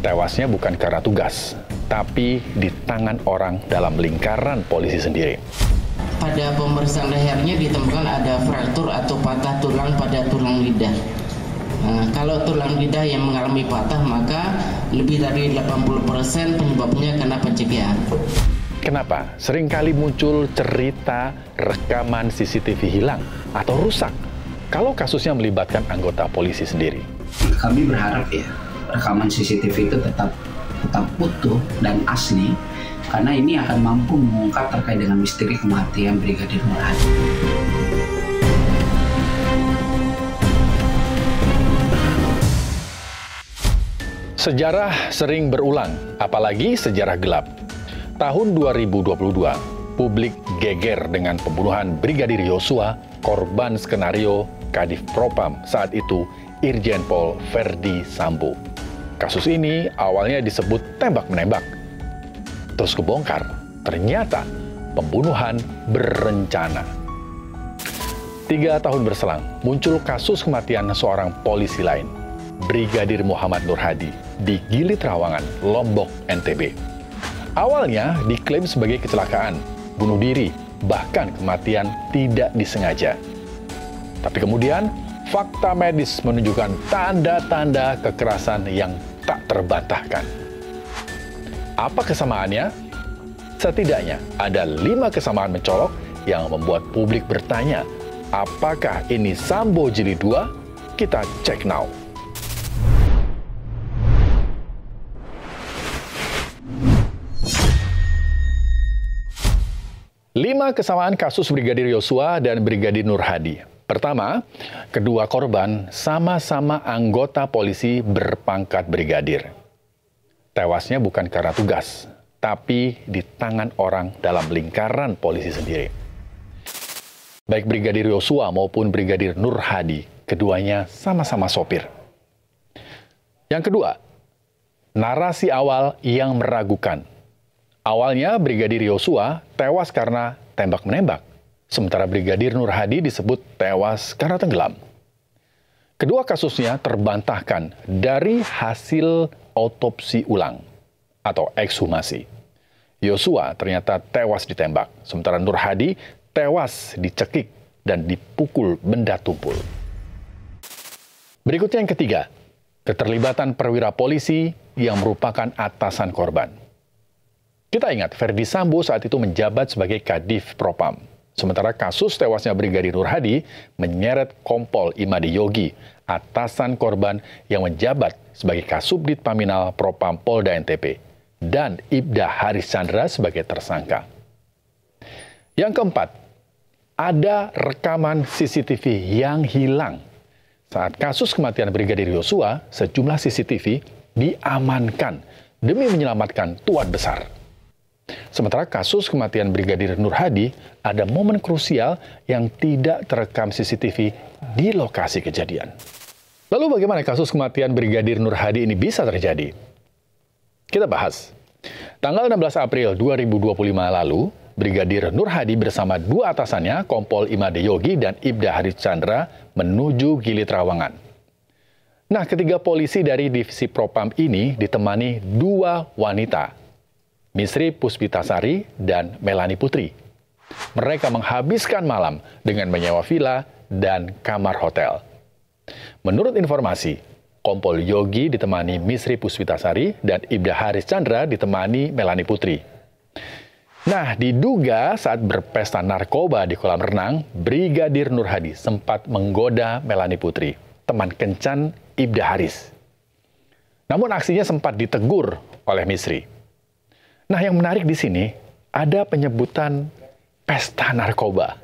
Tewasnya bukan karena tugas, tapi di tangan orang dalam lingkaran polisi sendiri. Pada pemeriksaan lehernya ditemukan ada fraktur atau patah tulang pada tulang lidah. Kalau tulang lidah yang mengalami patah, maka lebih dari 80% penyebabnya karena pencegahan. Kenapa? Seringkali muncul cerita rekaman CCTV hilang atau rusak kalau kasusnya melibatkan anggota polisi sendiri. Kami berharap ya, rekaman CCTV itu tetap utuh dan asli, karena ini akan mampu mengungkap terkait dengan misteri kematian Brigadir Nurhadi. Sejarah sering berulang, apalagi sejarah gelap. Tahun 2022, publik geger dengan pembunuhan Brigadir Yosua, korban skenario Kadif Propam saat itu Irjen Pol Verdi Sambo. Kasus ini awalnya disebut tembak-menembak. Terus kebongkar, ternyata pembunuhan berencana. 3 tahun berselang, muncul kasus kematian seorang polisi lain, Brigadir Muhammad Nurhadi, di Gili Trawangan, Lombok, NTB. Awalnya diklaim sebagai kecelakaan, bunuh diri, bahkan kematian tidak disengaja. Tapi kemudian, fakta medis menunjukkan tanda-tanda kekerasan yang tak terbantahkan. Apa kesamaannya? Setidaknya ada 5 kesamaan mencolok yang membuat publik bertanya, apakah ini Sambo Jilid 2? Kita cek now. Lima kesamaan kasus Brigadir Yosua dan Brigadir Nurhadi. Pertama, kedua korban sama-sama anggota polisi berpangkat brigadir. Tewasnya bukan karena tugas, tapi di tangan orang dalam lingkaran polisi sendiri. Baik Brigadir Yosua maupun Brigadir Nurhadi, keduanya sama-sama sopir. Yang kedua, narasi awal yang meragukan. Awalnya Brigadir Yosua tewas karena tembak-menembak, sementara Brigadir Nurhadi disebut tewas karena tenggelam. Kedua kasusnya terbantahkan dari hasil autopsi ulang atau ekshumasi. Yosua ternyata tewas ditembak, sementara Nurhadi tewas dicekik dan dipukul benda tumpul. Berikutnya yang ketiga, keterlibatan perwira polisi yang merupakan atasan korban. Kita ingat, Verdi Sambo saat itu menjabat sebagai Kadif Propam. Sementara kasus tewasnya Brigadir Nurhadi menyeret Kompol Imade Yogi, atasan korban yang menjabat sebagai Kasubdit Paminal Propam Polda NTB, dan Ibda Haris Chandra sebagai tersangka. Yang keempat, ada rekaman CCTV yang hilang. Saat kasus kematian Brigadir Yosua, sejumlah CCTV diamankan demi menyelamatkan tuan besar. Sementara kasus kematian Brigadir Nurhadi, ada momen krusial yang tidak terekam CCTV di lokasi kejadian. Lalu bagaimana kasus kematian Brigadir Nurhadi ini bisa terjadi? Kita bahas. Tanggal 16 April 2025 lalu, Brigadir Nurhadi bersama 2 atasannya, Kompol Imade Yogi dan Ibda Haris Chandra, menuju Gili Trawangan. Nah, ketiga polisi dari divisi Propam ini ditemani 2 wanita, Misri Puspitasari dan Melani Putri. Mereka menghabiskan malam dengan menyewa villa dan kamar hotel. Menurut informasi, Kompol Yogi ditemani Misri Puspitasari dan Ibda Haris Chandra ditemani Melani Putri. Nah, diduga saat berpesta narkoba di kolam renang, Brigadir Nurhadi sempat menggoda Melani Putri, teman kencan Ibda Haris. Namun aksinya sempat ditegur oleh Misri. Nah, yang menarik di sini, ada penyebutan pesta narkoba.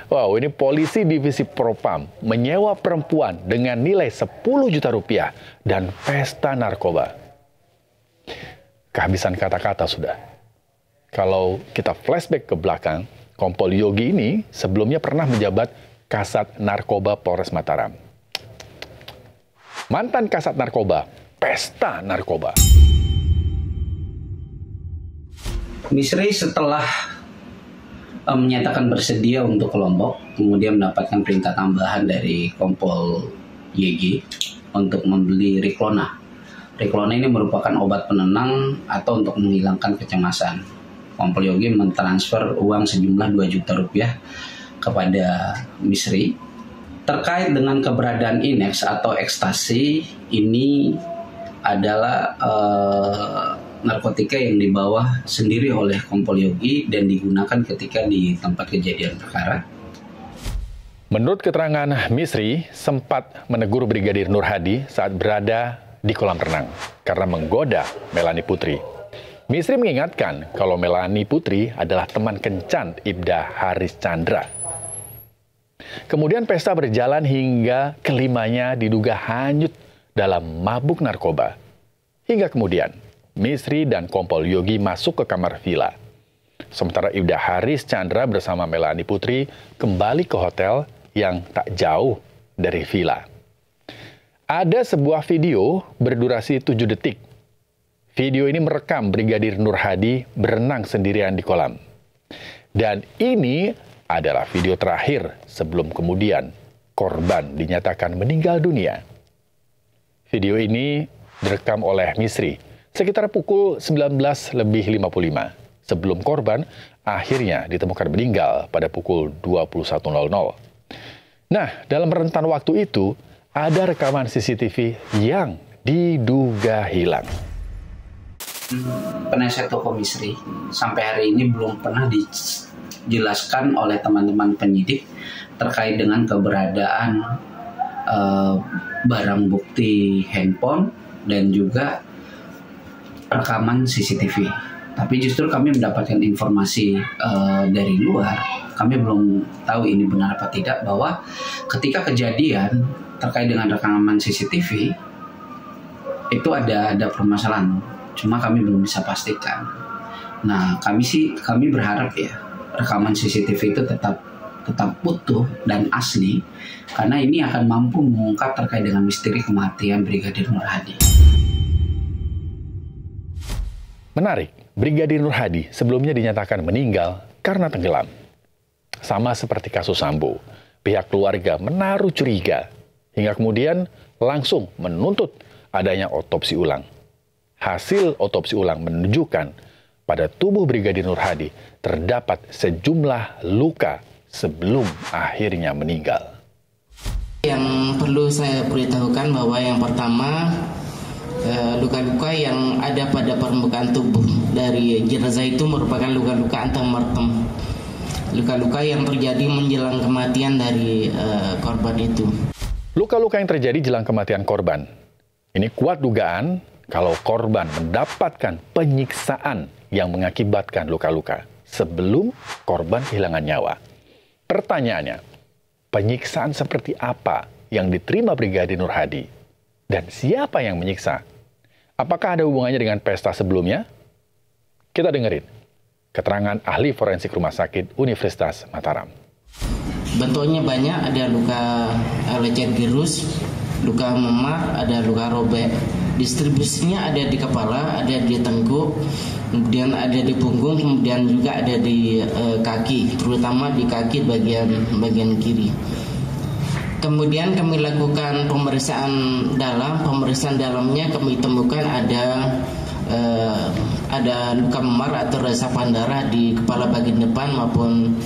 Wow, ini polisi divisi Propam menyewa perempuan dengan nilai 10 juta rupiah dan pesta narkoba. Kehabisan kata-kata sudah. Kalau kita flashback ke belakang, Kompol Yogi ini sebelumnya pernah menjabat Kasat Narkoba Polres Mataram. Mantan Kasat Narkoba, pesta narkoba. Misri setelah menyatakan bersedia untuk ke Lombok, kemudian mendapatkan perintah tambahan dari Kompol YG untuk membeli Riklona Riklona ini merupakan obat penenang atau untuk menghilangkan kecemasan. Kompol Yogi mentransfer uang sejumlah 2 juta rupiah kepada Misri. Terkait dengan keberadaan Inex atau ekstasi, ini adalah narkotika yang dibawa sendiri oleh Kompol Yogi dan digunakan ketika di tempat kejadian perkara. Menurut keterangan Misri, sempat menegur Brigadir Nur Hadi saat berada di kolam renang karena menggoda Melanie Putri. Misri mengingatkan kalau Melanie Putri adalah teman kencan Ibda Haris Chandra. Kemudian pesta berjalan hingga kelimanya diduga hanyut dalam mabuk narkoba. Hingga kemudian, Misri dan Kompol Yogi masuk ke kamar villa. Sementara Ibda Haris Chandra bersama Melanie Putri kembali ke hotel yang tak jauh dari villa. Ada sebuah video berdurasi 7 detik. Video ini merekam Brigadir Nur Hadi berenang sendirian di kolam. Dan ini adalah video terakhir sebelum kemudian korban dinyatakan meninggal dunia. Video ini direkam oleh Misri sekitar pukul 19.55 sebelum korban akhirnya ditemukan meninggal pada pukul 21.00. Nah, dalam rentan waktu itu, ada rekaman CCTV yang diduga hilang. Penasihat hukum Misri sampai hari ini belum pernah dijelaskan oleh teman-teman penyidik terkait dengan keberadaan barang bukti handphone dan juga rekaman CCTV. Tapi justru kami mendapatkan informasi dari luar, kami belum tahu ini benar apa tidak, bahwa ketika kejadian terkait dengan rekaman CCTV itu ada permasalahan, cuma kami belum bisa pastikan. Nah, kami berharap ya rekaman CCTV itu tetap utuh dan asli, karena ini akan mampu mengungkap terkait dengan misteri kematian Brigadir Nur Hadi. Menarik, Brigadir Nur Hadi sebelumnya dinyatakan meninggal karena tenggelam. Sama seperti kasus Sambo, pihak keluarga menaruh curiga, hingga kemudian langsung menuntut adanya otopsi ulang. Hasil otopsi ulang menunjukkan pada tubuh Brigadir Nur Hadi terdapat sejumlah luka sebelum akhirnya meninggal. Yang perlu saya beritahukan bahwa yang pertama, luka-luka yang ada pada permukaan tubuh dari jenazah itu merupakan luka-luka antemortem. Luka-luka yang terjadi menjelang kematian dari korban itu. Luka-luka yang terjadi jelang kematian korban. Ini kuat dugaan kalau korban mendapatkan penyiksaan yang mengakibatkan luka-luka sebelum korban kehilangan nyawa. Pertanyaannya, penyiksaan seperti apa yang diterima Brigadir Nur Hadi? Dan siapa yang menyiksa? Apakah ada hubungannya dengan pesta sebelumnya? Kita dengerin keterangan ahli forensik Rumah Sakit Universitas Mataram. Bentuknya banyak, ada luka lecet girus, luka memar, ada luka robek. Distribusinya ada di kepala, ada di tengkuk, kemudian ada di punggung, kemudian juga ada di kaki, terutama di kaki bagian kiri. Kemudian kami lakukan pemeriksaan dalamnya kami temukan ada luka memar atau resapan darah di kepala bagian depan maupun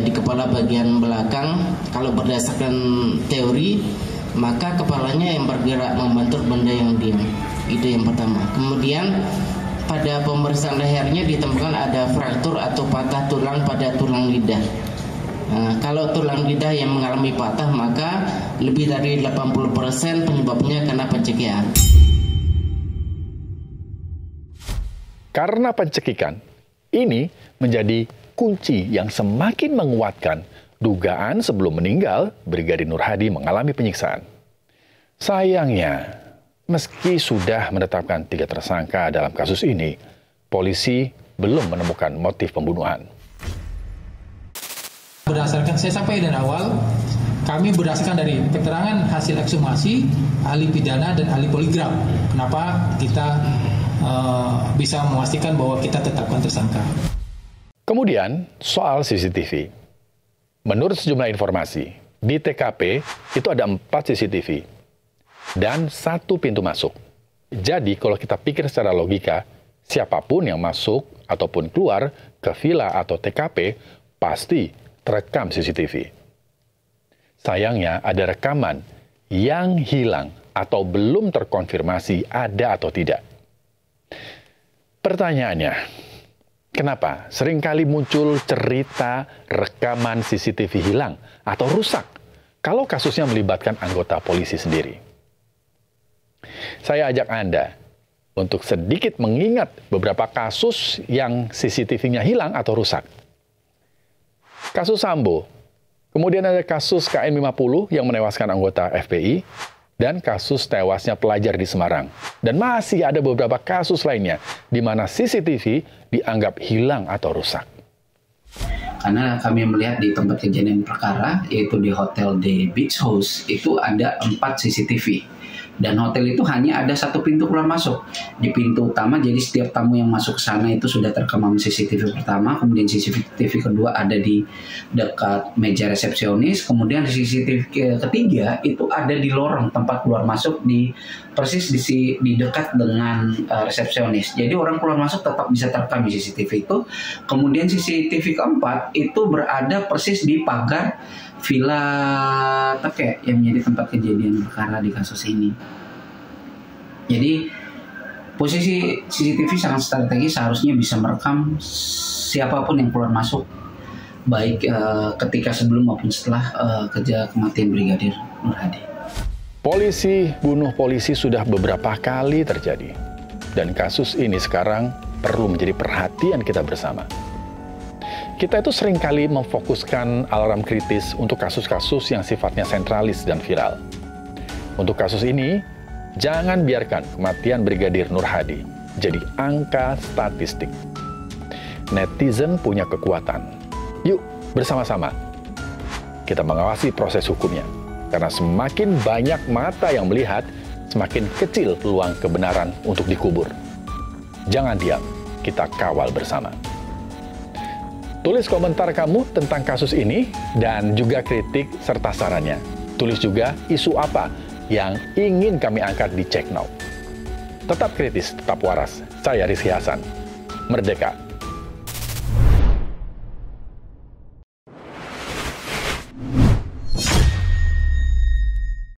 di kepala bagian belakang. Kalau berdasarkan teori, maka kepalanya yang bergerak membentur benda yang diam. Itu yang pertama. Kemudian pada pemeriksaan lehernya ditemukan ada fraktur atau patah tulang pada tulang lidah. Nah, kalau tulang lidah yang mengalami patah, maka lebih dari 80% penyebabnya karena pencekikan. Karena pencekikan, ini menjadi kunci yang semakin menguatkan dugaan sebelum meninggal, Brigadir Nur Hadi mengalami penyiksaan. Sayangnya, meski sudah menetapkan 3 tersangka dalam kasus ini, polisi belum menemukan motif pembunuhan. Berdasarkan, saya sampaikan dari awal, kami berdasarkan dari keterangan hasil ekshumasi, ahli pidana dan ahli poligraf. Kenapa kita bisa memastikan bahwa kita tetapkan tersangka. Kemudian, soal CCTV. Menurut sejumlah informasi, di TKP itu ada 4 CCTV dan 1 pintu masuk. Jadi kalau kita pikir secara logika, siapapun yang masuk ataupun keluar ke villa atau TKP pasti terekam CCTV. Sayangnya ada rekaman yang hilang atau belum terkonfirmasi ada atau tidak. Pertanyaannya, kenapa seringkali muncul cerita rekaman CCTV hilang atau rusak kalau kasusnya melibatkan anggota polisi sendiri? Saya ajak Anda untuk sedikit mengingat beberapa kasus yang CCTV-nya hilang atau rusak. Kasus Sambo, kemudian ada kasus KN50 yang menewaskan anggota FPI, dan kasus tewasnya pelajar di Semarang. Dan masih ada beberapa kasus lainnya di mana CCTV dianggap hilang atau rusak. Karena kami melihat di tempat kejadian perkara, yaitu di Hotel The Beach House, itu ada 4 CCTV. Dan hotel itu hanya ada 1 pintu keluar masuk. Di pintu utama, jadi setiap tamu yang masuk ke sana itu sudah terekam CCTV pertama, kemudian CCTV kedua ada di dekat meja resepsionis, kemudian CCTV ketiga itu ada di lorong tempat keluar masuk persis di dekat dengan resepsionis. Jadi orang keluar masuk tetap bisa terekam di CCTV itu. Kemudian CCTV keempat itu berada persis di pagar Villa Teke yang menjadi tempat kejadian perkara di kasus ini. Jadi posisi CCTV sangat strategis, seharusnya bisa merekam siapapun yang keluar masuk, baik ketika sebelum maupun setelah kematian Brigadir Nur Hadi. Polisi bunuh polisi sudah beberapa kali terjadi, dan kasus ini sekarang perlu menjadi perhatian kita bersama. Kita itu seringkali memfokuskan alarm kritis untuk kasus-kasus yang sifatnya sentralis dan viral. Untuk kasus ini, jangan biarkan kematian Brigadir Nur Hadi jadi angka statistik. Netizen punya kekuatan. Yuk, bersama-sama kita mengawasi proses hukumnya. Karena semakin banyak mata yang melihat, semakin kecil peluang kebenaran untuk dikubur. Jangan diam, kita kawal bersama. Tulis komentar kamu tentang kasus ini dan juga kritik serta sarannya. Tulis juga isu apa yang ingin kami angkat di Check Now. Tetap kritis, tetap waras. Saya Rizky Hasan. Merdeka!